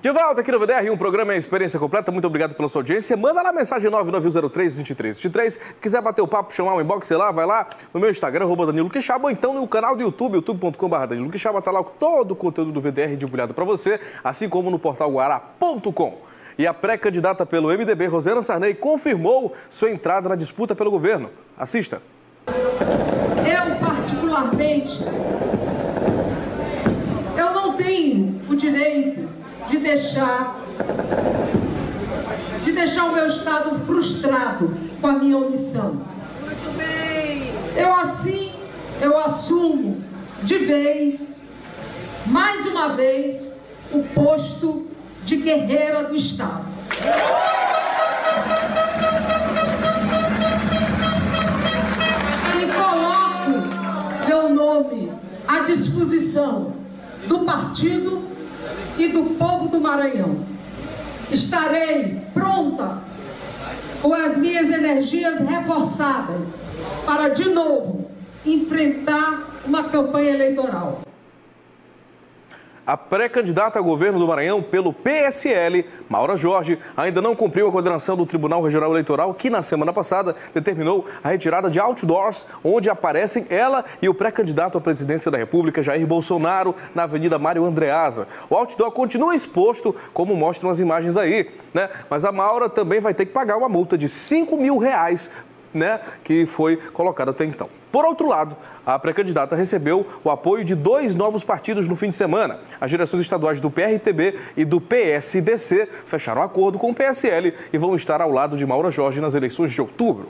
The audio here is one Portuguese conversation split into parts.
De volta aqui no VDR, um programa em experiência completa. Muito obrigado pela sua audiência. Manda lá mensagem 99103-2323. Quiser bater o papo, chamar o inbox, sei lá, vai lá no meu Instagram, @Danilo Quixaba, ou então no canal do YouTube, youtube.com/Danilo Quixaba. Tá lá todo o conteúdo do VDR debulhado para você, assim como no portal guará.com. E a pré-candidata pelo MDB, Rosiana Sarney, confirmou sua entrada na disputa pelo governo. Assista. Eu, particularmente, eu não tenho o direito de deixar o meu Estado frustrado com a minha omissão. Muito bem. Eu assumo de vez, mais uma vez, o posto de guerreira do Estado. E coloco meu nome à disposição do partido e do povo do Maranhão. Estarei pronta com as minhas energias reforçadas para, de novo, enfrentar uma campanha eleitoral. A pré-candidata ao governo do Maranhão pelo PSL, Maura Jorge, ainda não cumpriu a coordenação do Tribunal Regional Eleitoral, que na semana passada determinou a retirada de outdoors, onde aparecem ela e o pré-candidato à presidência da República, Jair Bolsonaro, na Avenida Mário Andreasa. O outdoor continua exposto, como mostram as imagens aí, né? Mas a Maura também vai ter que pagar uma multa de R$5 mil, né, que foi colocada até então. Por outro lado, a pré-candidata recebeu o apoio de 2 novos partidos no fim de semana. As direções estaduais do PRTB e do PSDC fecharam acordo com o PSL e vão estar ao lado de Maura Jorge nas eleições de outubro.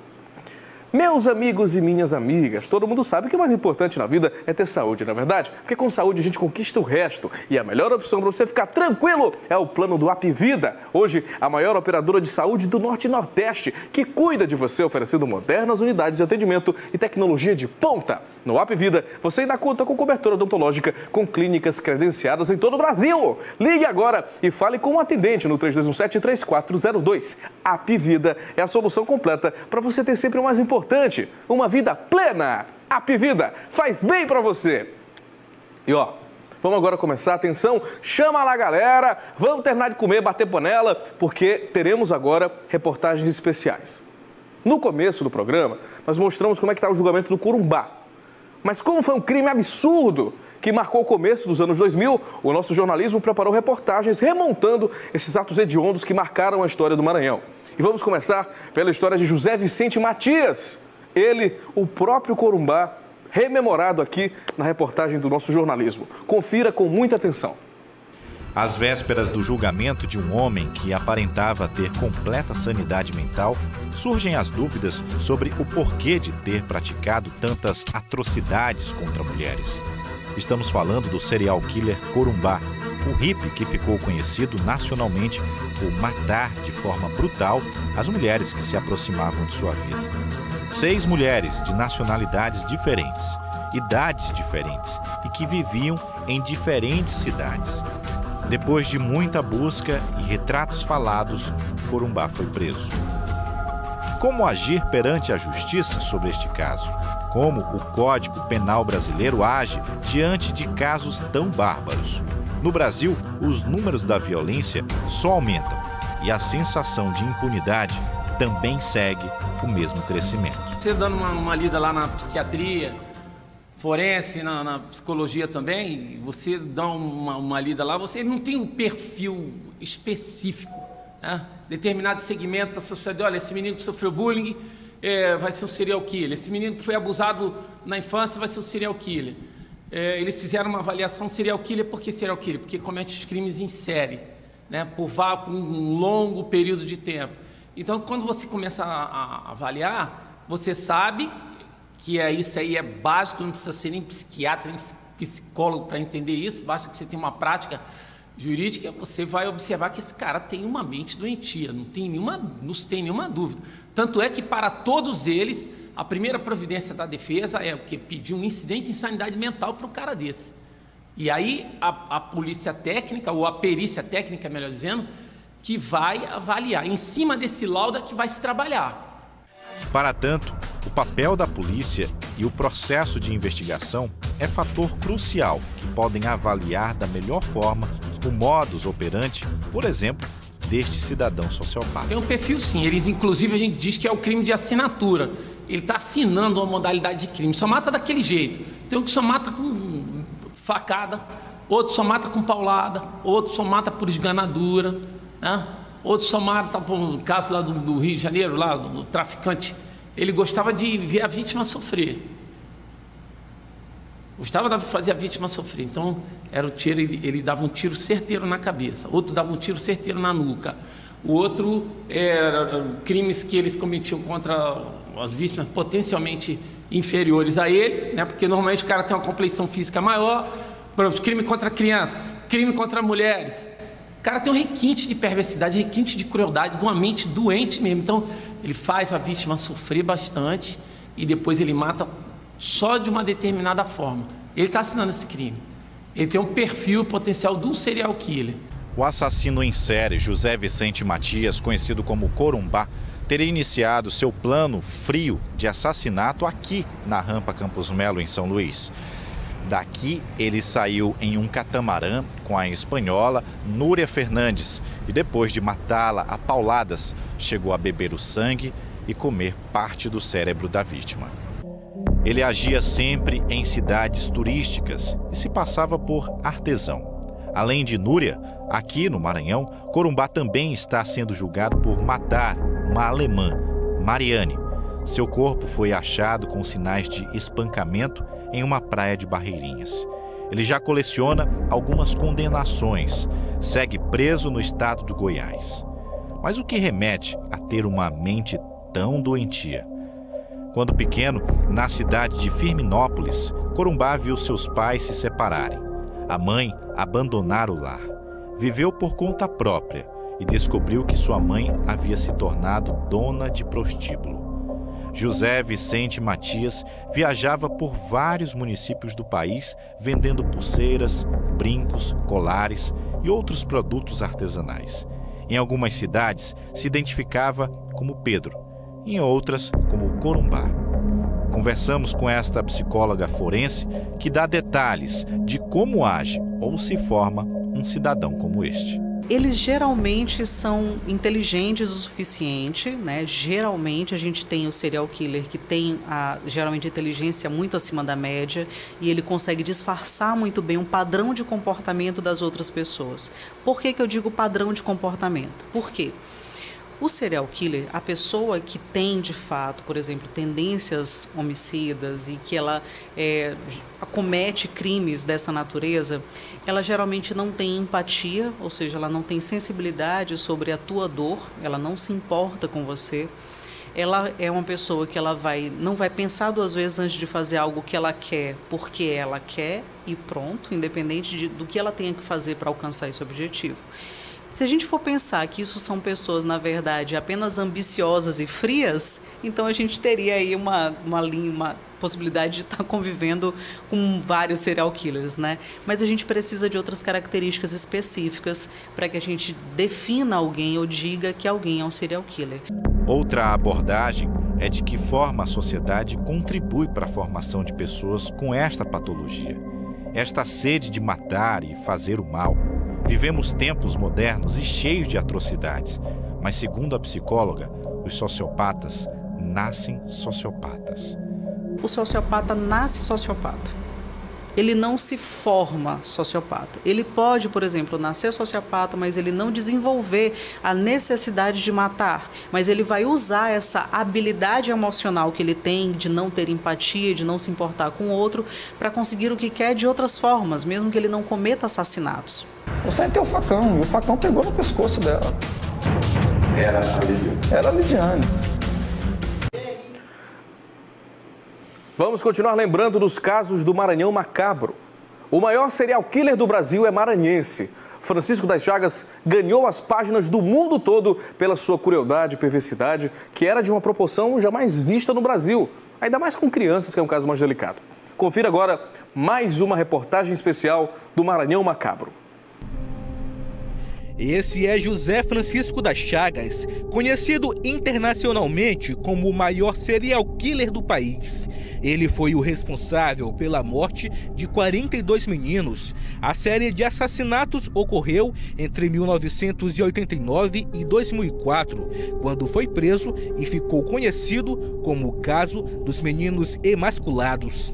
Meus amigos e minhas amigas, todo mundo sabe que o mais importante na vida é ter saúde, não é verdade? Porque com saúde a gente conquista o resto. E a melhor opção para você ficar tranquilo é o plano do Apvida. Hoje, a maior operadora de saúde do Norte e Nordeste, que cuida de você oferecendo modernas unidades de atendimento e tecnologia de ponta. No Apvida, você ainda conta com cobertura odontológica com clínicas credenciadas em todo o Brasil. Ligue agora e fale com um atendente no 3217-3402. Apvida é a solução completa para você ter sempre o mais importante, uma vida plena. Apvida faz bem para você. E ó, vamos agora começar. Atenção, chama lá a galera, vamos terminar de comer, bater panela, porque teremos agora reportagens especiais. No começo do programa, nós mostramos como é que está o julgamento do Corumbá. Mas como foi um crime absurdo que marcou o começo dos anos 2000, o nosso jornalismo preparou reportagens remontando esses atos hediondos que marcaram a história do Maranhão. E vamos começar pela história de José Vicente Matias. Ele, o próprio Corumbá, rememorado aqui na reportagem do nosso jornalismo. Confira com muita atenção. Às vésperas do julgamento de um homem que aparentava ter completa sanidade mental, surgem as dúvidas sobre o porquê de ter praticado tantas atrocidades contra mulheres. Estamos falando do serial killer Corumbá, o hippie que ficou conhecido nacionalmente por matar de forma brutal as mulheres que se aproximavam de sua vida. 6 mulheres de nacionalidades diferentes, idades diferentes e que viviam em diferentes cidades. Depois de muita busca e retratos falados, Corumbá foi preso. Como agir perante a justiça sobre este caso? Como o Código Penal brasileiro age diante de casos tão bárbaros? No Brasil, os números da violência só aumentam e a sensação de impunidade também segue o mesmo crescimento. Você dando uma lida lá na psiquiatria, forense, na psicologia também, você dá uma lida lá, você não tem um perfil específico, né? Determinado segmento da sociedade. Olha, esse menino que sofreu bullying vai ser um serial killer, esse menino que foi abusado na infância vai ser um serial killer. Eles fizeram uma avaliação serial killer. Por que serial killer? Porque comete os crimes em série, né? Por um longo período de tempo. Então, quando você começa a avaliar, você sabe que isso aí é básico, não precisa ser nem psiquiatra, nem psicólogo para entender isso, basta que você tenha uma prática jurídica, você vai observar que esse cara tem uma mente doentia, não tem nenhuma dúvida. Tanto é que para todos eles, a primeira providência da defesa é o que? Pedir um incidente de insanidade mental para um cara desse. E aí a polícia técnica, ou a perícia técnica, melhor dizendo, que vai avaliar. Em cima desse laudo é que vai se trabalhar. Para tanto, o papel da polícia e o processo de investigação é fator crucial que podem avaliar da melhor forma o modus operandi, por exemplo, deste cidadão sociopata. Tem um perfil sim, inclusive a gente diz que é o crime de assinatura. Ele está assinando uma modalidade de crime, só mata daquele jeito. Tem um que só mata com facada, outro só mata com paulada, outro só mata por esganadura, né? Outro só mata, no caso lá do Rio de Janeiro, lá do traficante, ele gostava de ver a vítima sofrer. Gostava de fazer a vítima sofrer. Então, era o tiro, ele dava um tiro certeiro na cabeça, outro dava um tiro certeiro na nuca. O outro era crimes que eles cometiam contra as vítimas potencialmente inferiores a ele, né? Porque normalmente o cara tem uma complexão física maior, por exemplo, crime contra crianças, crime contra mulheres. O cara tem um requinte de perversidade, requinte de crueldade, de uma mente doente mesmo. Então, ele faz a vítima sofrer bastante e depois ele mata só de uma determinada forma. Ele está assinando esse crime. Ele tem um perfil potencial de um serial killer. O assassino em série, José Vicente Matias, conhecido como Corumbá, teria iniciado seu plano frio de assassinato aqui na Rampa Campos Melo, em São Luís. Daqui, ele saiu em um catamarã com a espanhola Núria Fernandes e depois de matá-la a pauladas, chegou a beber o sangue e comer parte do cérebro da vítima. Ele agia sempre em cidades turísticas e se passava por artesão. Além de Núria, aqui no Maranhão, Corumbá também está sendo julgado por matar uma alemã, Mariane. Seu corpo foi achado com sinais de espancamento em uma praia de Barreirinhas. Ele já coleciona algumas condenações, segue preso no estado do Goiás. Mas o que remete a ter uma mente tão doentia? Quando pequeno, na cidade de Firminópolis, Corumbá viu seus pais se separarem. A mãe abandonar o lar. Viveu por conta própria e descobriu que sua mãe havia se tornado dona de prostíbulo. José Vicente Matias viajava por vários municípios do país vendendo pulseiras, brincos, colares e outros produtos artesanais. Em algumas cidades se identificava como Pedro, em outras como Corumbá. Conversamos com esta psicóloga forense que dá detalhes de como age ou se forma um cidadão como este. Eles geralmente são inteligentes o suficiente, né? Geralmente a gente tem o serial killer que tem geralmente inteligência muito acima da média e ele consegue disfarçar muito bem um padrão de comportamento das outras pessoas. Por que eu digo padrão de comportamento? Por quê? O serial killer, a pessoa que tem, de fato, por exemplo, tendências homicidas e que ela comete crimes dessa natureza, ela geralmente não tem empatia, ou seja, ela não tem sensibilidade sobre a tua dor, ela não se importa com você. Ela é uma pessoa que não vai pensar duas vezes antes de fazer algo que ela quer, porque ela quer e pronto, independente do que ela tenha que fazer para alcançar esse objetivo. Se a gente for pensar que isso são pessoas, na verdade, apenas ambiciosas e frias, então a gente teria aí uma possibilidade de estar convivendo com vários serial killers, né? Mas a gente precisa de outras características específicas para que a gente defina alguém ou diga que alguém é um serial killer. Outra abordagem é de que forma a sociedade contribui para a formação de pessoas com esta patologia. Esta sede de matar e fazer o mal. Vivemos tempos modernos e cheios de atrocidades, mas segundo a psicóloga, os sociopatas nascem sociopatas. O sociopata nasce sociopata. Ele não se forma sociopata. Ele pode, por exemplo, nascer sociopata, mas ele não desenvolver a necessidade de matar. Mas ele vai usar essa habilidade emocional que ele tem de não ter empatia, de não se importar com o outro, para conseguir o que quer de outras formas, mesmo que ele não cometa assassinatos. Você tem o facão, e o facão pegou no pescoço dela. Era a Lidiane. Vamos continuar lembrando dos casos do Maranhão macabro. O maior serial killer do Brasil é maranhense. Francisco das Chagas ganhou as páginas do mundo todo pela sua crueldade e perversidade, que era de uma proporção jamais vista no Brasil, ainda mais com crianças, que é um caso mais delicado. Confira agora mais uma reportagem especial do Maranhão macabro. Esse é José Francisco das Chagas, conhecido internacionalmente como o maior serial killer do país. Ele foi o responsável pela morte de 42 meninos. A série de assassinatos ocorreu entre 1989 e 2004, quando foi preso e ficou conhecido como o caso dos meninos emasculados.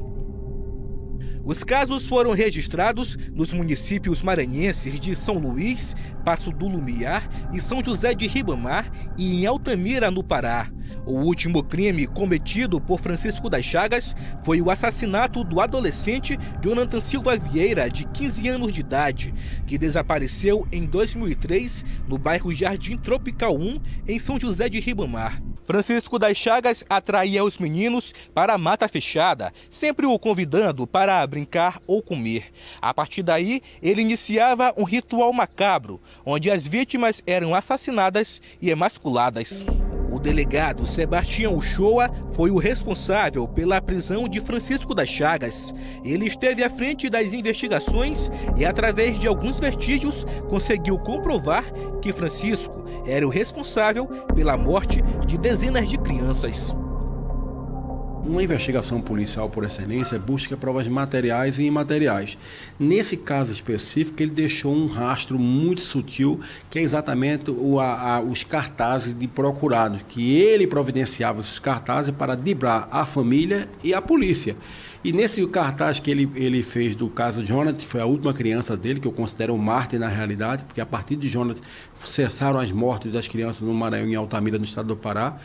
Os casos foram registrados nos municípios maranhenses de São Luís, Passo do Lumiar e São José de Ribamar e em Altamira, no Pará. O último crime cometido por Francisco das Chagas foi o assassinato do adolescente Jonathan Silva Vieira, de 15 anos de idade, que desapareceu em 2003 no bairro Jardim Tropical 1, em São José de Ribamar. Francisco das Chagas atraía os meninos para a mata fechada, sempre o convidando para brincar ou comer. A partir daí, ele iniciava um ritual macabro, onde as vítimas eram assassinadas e emasculadas. O delegado Sebastião Uchoa foi o responsável pela prisão de Francisco das Chagas. Ele esteve à frente das investigações e, através de alguns vestígios, conseguiu comprovar que Francisco era o responsável pela morte de dezenas de crianças. Uma investigação policial por excelência busca provas materiais e imateriais. Nesse caso específico, ele deixou um rastro muito sutil, que é exatamente os cartazes de procurados, que ele providenciava esses cartazes para driblar a família e a polícia. E nesse cartaz que ele fez do caso Jonathan, foi a última criança dele, que eu considero um mártir na realidade, porque a partir de Jonathan cessaram as mortes das crianças no Maranhão e em Altamira, no estado do Pará,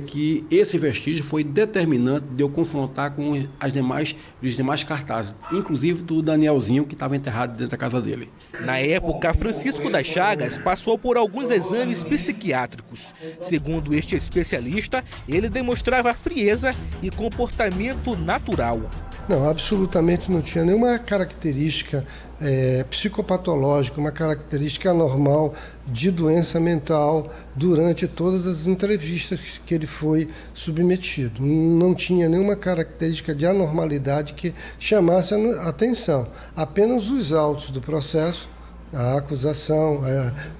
que esse vestígio foi determinante de eu confrontar com os demais cartazes, inclusive do Danielzinho, que estava enterrado dentro da casa dele. Na época, Francisco das Chagas passou por alguns exames psiquiátricos. Segundo este especialista, ele demonstrava frieza e comportamento natural. Não, absolutamente não tinha nenhuma característica psicopatológica, uma característica anormal de doença mental durante todas as entrevistas que ele foi submetido. Não tinha nenhuma característica de anormalidade que chamasse a atenção. Apenas os autos do processo, a acusação,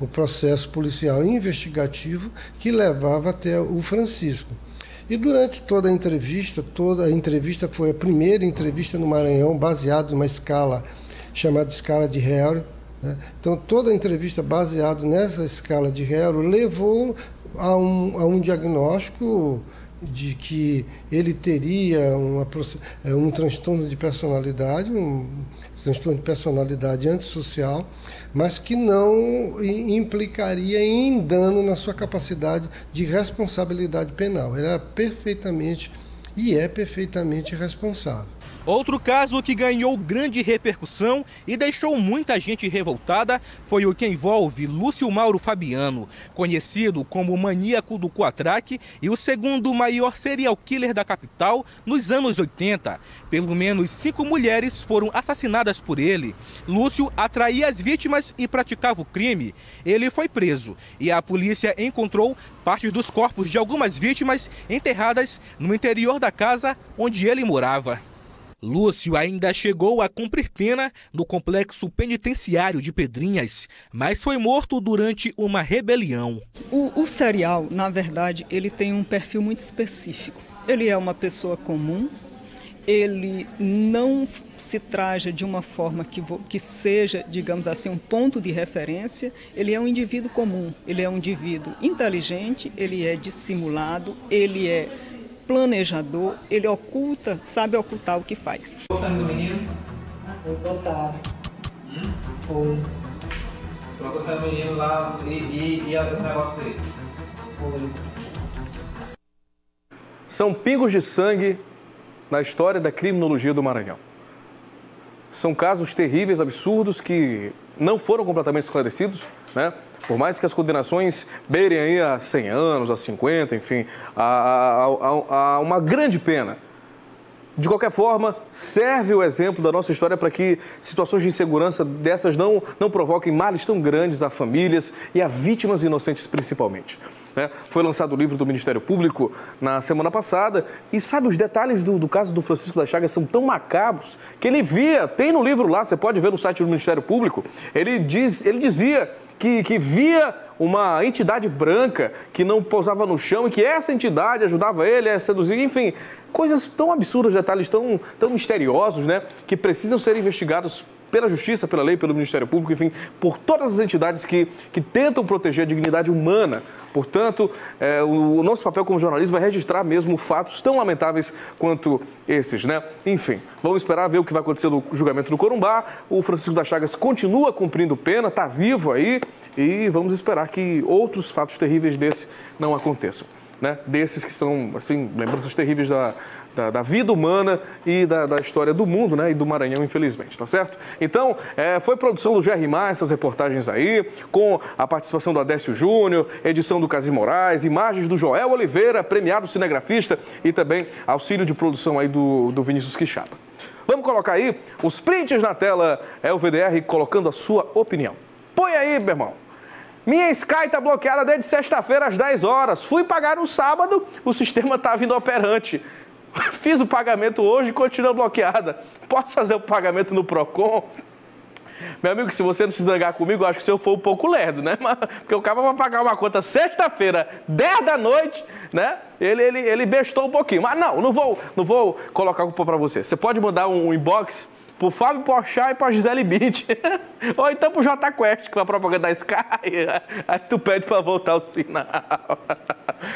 o processo policial investigativo que levava até o Francisco. E durante toda a entrevista foi a primeira entrevista no Maranhão, baseada numa escala chamada escala de Harry, né? Então, toda a entrevista baseada nessa escala de Harry levou a um diagnóstico de que ele teria um transtorno de personalidade, antissocial, mas que não implicaria em dano na sua capacidade de responsabilidade penal. Ele era perfeitamente responsável. Outro caso que ganhou grande repercussão e deixou muita gente revoltada foi o que envolve Lúcio Mauro Fabiano, conhecido como o maníaco do Coatraque e o segundo maior serial killer da capital nos anos 80. Pelo menos 5 mulheres foram assassinadas por ele. Lúcio atraía as vítimas e praticava o crime. Ele foi preso e a polícia encontrou partes dos corpos de algumas vítimas enterradas no interior da casa onde ele morava. Lúcio ainda chegou a cumprir pena no complexo penitenciário de Pedrinhas, mas foi morto durante uma rebelião. O serial, na verdade, ele tem um perfil muito específico. Ele é uma pessoa comum, ele não se traja de uma forma que seja, digamos assim, um ponto de referência. Ele é um indivíduo comum, ele é um indivíduo inteligente, ele é dissimulado, ele é planejador, ele sabe ocultar o que faz. Gostando do menino? Foi botar. Foi. Tô gostando do menino lá e o negócio dele? Foi. São pingos de sangue na história da criminologia do Maranhão. São casos terríveis, absurdos, que não foram completamente esclarecidos, né? Por mais que as condenações beirem aí a 100 anos, a 50, enfim, a uma grande pena. De qualquer forma, serve o exemplo da nossa história para que situações de insegurança dessas não provoquem males tão grandes a famílias e a vítimas inocentes principalmente. Foi lançado o livro do Ministério Público na semana passada e sabe, os detalhes do caso do Francisco das Chagas são tão macabros que tem no livro lá, você pode ver no site do Ministério Público, ele dizia que via uma entidade branca que não pousava no chão e que essa entidade ajudava ele a seduzir, enfim, coisas tão absurdas, detalhes tão misteriosos, né, que precisam ser investigados pela Justiça, pela lei, pelo Ministério Público, enfim, por todas as entidades que tentam proteger a dignidade humana. Portanto, o nosso papel como jornalismo é registrar mesmo fatos tão lamentáveis quanto esses, né? Enfim, vamos esperar ver o que vai acontecer no julgamento do Corumbá. O Francisco das Chagas continua cumprindo pena, está vivo aí, e vamos esperar que outros fatos terríveis desse não aconteçam, né? Desses que são, assim, lembranças terríveis da vida humana e da história do mundo, né, e do Maranhão, infelizmente, tá certo? Então, foi produção do Jerry Mar, essas reportagens aí, com a participação do Adécio Júnior, edição do Casim Moraes, imagens do Joel Oliveira, premiado cinegrafista, e também auxílio de produção aí do Vinícius Quixaba. Vamos colocar aí os prints na tela, o VDR colocando a sua opinião. Põe aí, meu irmão. Minha Sky está bloqueada desde sexta-feira às 10 horas. Fui pagar no sábado, o sistema está inoperante. Fiz o pagamento hoje e continua bloqueada. Posso fazer o pagamento no Procon? Meu amigo, se você não se zangar comigo, eu acho que se eu for um pouco lerdo, né? Porque o cara vai pagar uma conta sexta-feira, 10 da noite, né? Ele bestou um pouquinho. Mas não vou colocar a culpa para você. Você pode mandar um inbox pro Fábio Porchat e pra Gisele Bündchen. Ou então pro J Quest, que é a propaganda da Sky. Aí tu pede pra voltar o sinal.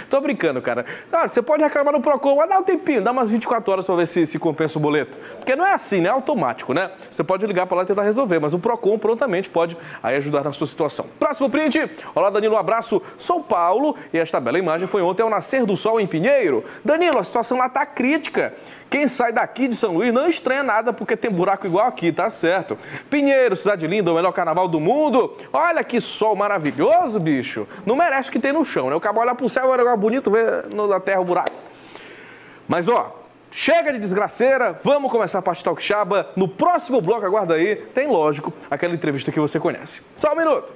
Tô brincando, cara. Claro, você pode reclamar no Procon, mas dá um tempinho, dá umas 24 horas pra ver se compensa o boleto. Porque não é assim, né? É automático, né? Você pode ligar pra lá e tentar resolver, mas o Procon prontamente pode aí ajudar na sua situação. Próximo print. Olá, Danilo, um abraço. São Paulo. E esta bela imagem foi ontem ao nascer do sol em Pinheiro. Danilo, a situação lá tá crítica. Quem sai daqui de São Luís não estranha nada porque tem buraco igual aqui, tá certo? Pinheiro, cidade linda, o melhor carnaval do mundo. Olha que sol maravilhoso, bicho. Não merece o que tem no chão, né? O cara olha pro céu, é bonito ver na terra o buraco. Mas, ó, chega de desgraceira, vamos começar a parte Talk Quixaba. No próximo bloco, aguarda aí, tem, lógico, aquela entrevista que você conhece. Só um minuto.